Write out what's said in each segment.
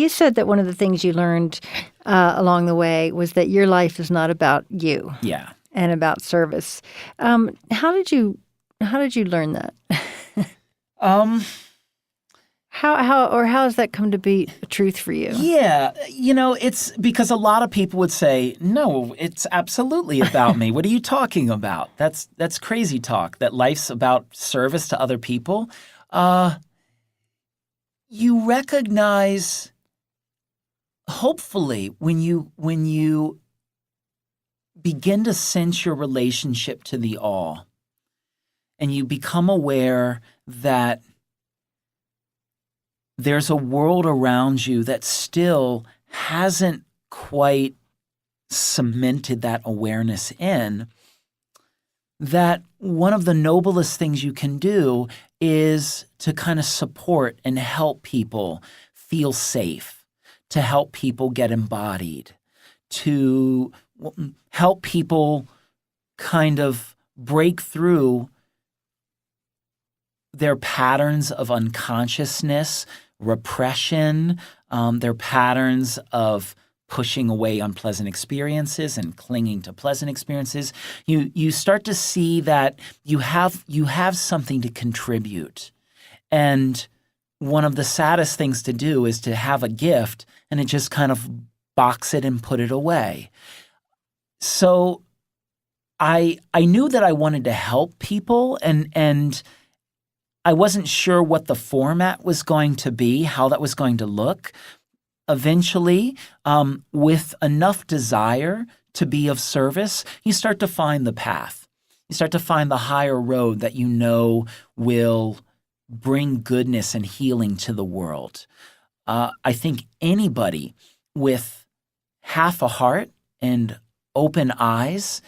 You said that one of the things you learned along the way was that your life is not about you. Yeah. And about service. How did you learn that? How has that come to be a truth for you? Yeah, it's because a lot of people would say, no, it's absolutely about me. What are you talking about? That's crazy talk, that life's about service to other people. You recognize, hopefully, when you begin to sense your relationship to the all, and you become aware that there's a world around you that still hasn't quite cemented that awareness in, that one of the noblest things you can do is to kind of support and help people feel safe, to help people get embodied, to help people kind of break through their patterns of unconsciousness, repression, their patterns of pushing away unpleasant experiences and clinging to pleasant experiences. You start to see that you have something to contribute. And one of the saddest things to do is to have a gift and it just kind of box it and put it away. So I knew that I wanted to help people, and I wasn't sure what the format was going to be, how that was going to look. Eventually, with enough desire to be of service, you start to find the path. You start to find the higher road that you know will bring goodness and healing to the world. I think anybody with half a heart and open eyes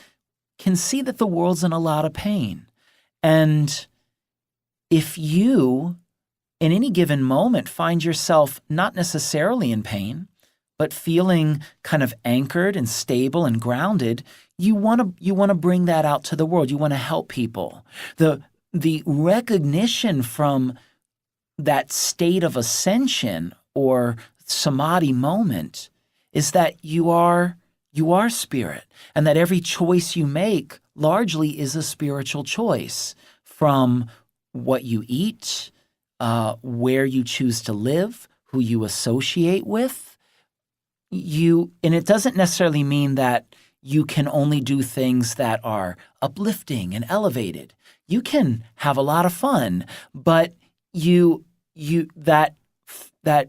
can see that the world's in a lot of pain. And if you, in any given moment, find yourself not necessarily in pain, but feeling kind of anchored and stable and grounded, you want to bring that out to the world. You want to help people. The recognition from that state of ascension or samadhi moment is that you are spirit, and that every choice you make largely is a spiritual choice, from what you eat, where you choose to live, who you associate with. And it doesn't necessarily mean that you can only do things that are uplifting and elevated. You can have a lot of fun, but that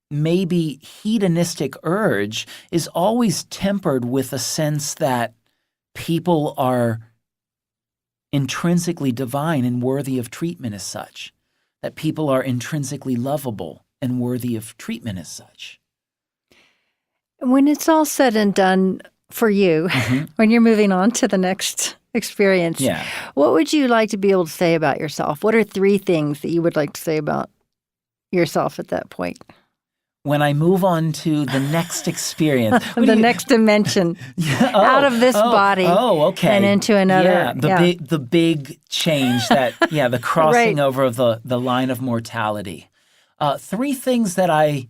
maybe hedonistic urge is always tempered with a sense that people are intrinsically divine and worthy of treatment as such, that people are intrinsically lovable and worthy of treatment as such. When it's all said and done for you, when you're moving on to the next experience, what would you like to be able to say about yourself? What are 3 things that you would like to say about yourself at that point? When I move on to the next experience. The next dimension. Out of this body. Oh, okay. And into another. Yeah, the big change the crossing over of the line of mortality. 3 things that I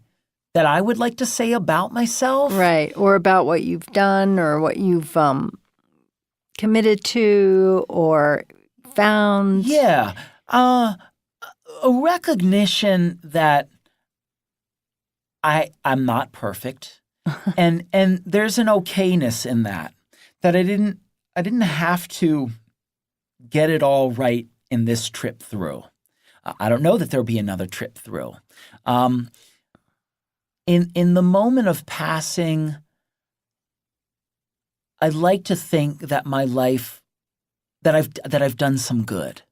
would like to say about myself. Right, or about what you've done or what you've committed to or found. Yeah. A recognition that I'm not perfect, and there's an okayness in that I didn't have to get it all right in this trip through. I don't know that there'll be another trip through. In the moment of passing, I'd like to think that my life, that I've done some good,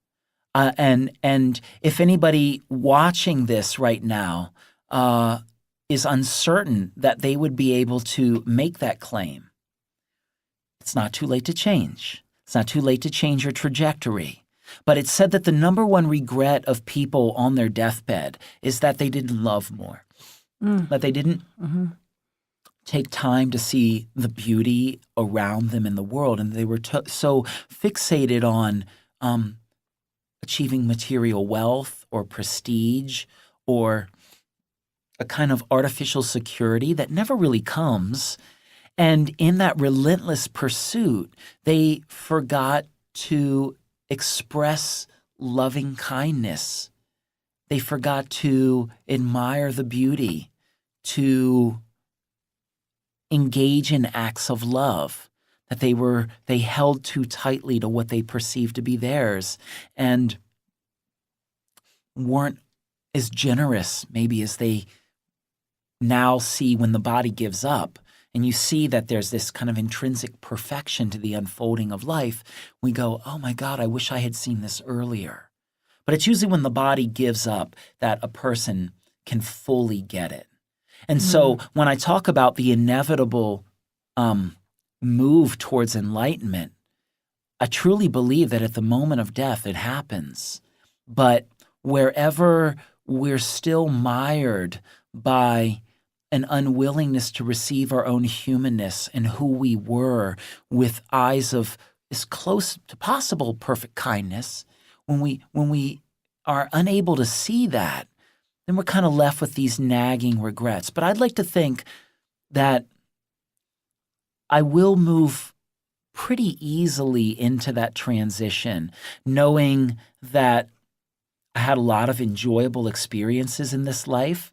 and if anybody watching this right now is uncertain that they would be able to make that claim, it's not too late to change. It's not too late to change your trajectory. But it's said that the number one regret of people on their deathbed is that they didn't love more, that they didn't take time to see the beauty around them in the world, and they were so fixated on achieving material wealth or prestige or a kind of artificial security that never really comes. And in that relentless pursuit, they forgot to express loving kindness. They forgot to admire the beauty, to engage in acts of love, that they held too tightly to what they perceived to be theirs and weren't as generous maybe as they now see when the body gives up. And you see that there's this kind of intrinsic perfection to the unfolding of life. We go, oh my God, I wish I had seen this earlier. But it's usually when the body gives up that a person can fully get it. And so when I talk about the inevitable move towards enlightenment, I truly believe that at the moment of death it happens. But wherever we're still mired by an unwillingness to receive our own humanness and who we were with eyes of as close to possible perfect kindness, when we are unable to see that, then we're kind of left with these nagging regrets. But I'd like to think that I will move pretty easily into that transition, knowing that I had a lot of enjoyable experiences in this life,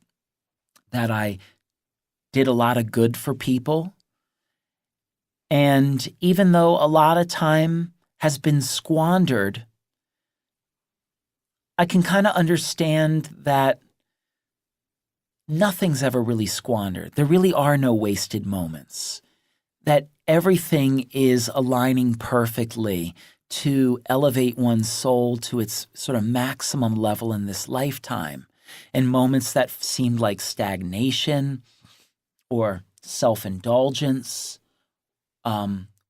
that I did a lot of good for people. And even though a lot of time has been squandered, I can kind of understand that nothing's ever really squandered. There really are no wasted moments. That everything is aligning perfectly to elevate one's soul to its sort of maximum level in this lifetime. And moments that seemed like stagnation or self-indulgence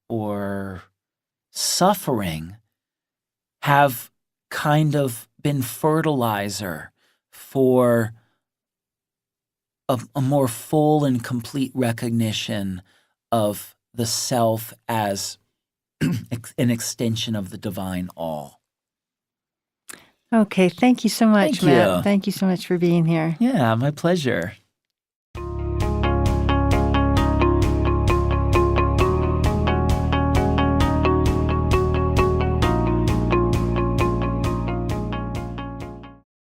or suffering have kind of been fertilizer for a more full and complete recognition of the self as an extension of the divine all. Okay, thank you so much, Thank Matt. you. Thank you so much for being here. Yeah, my pleasure.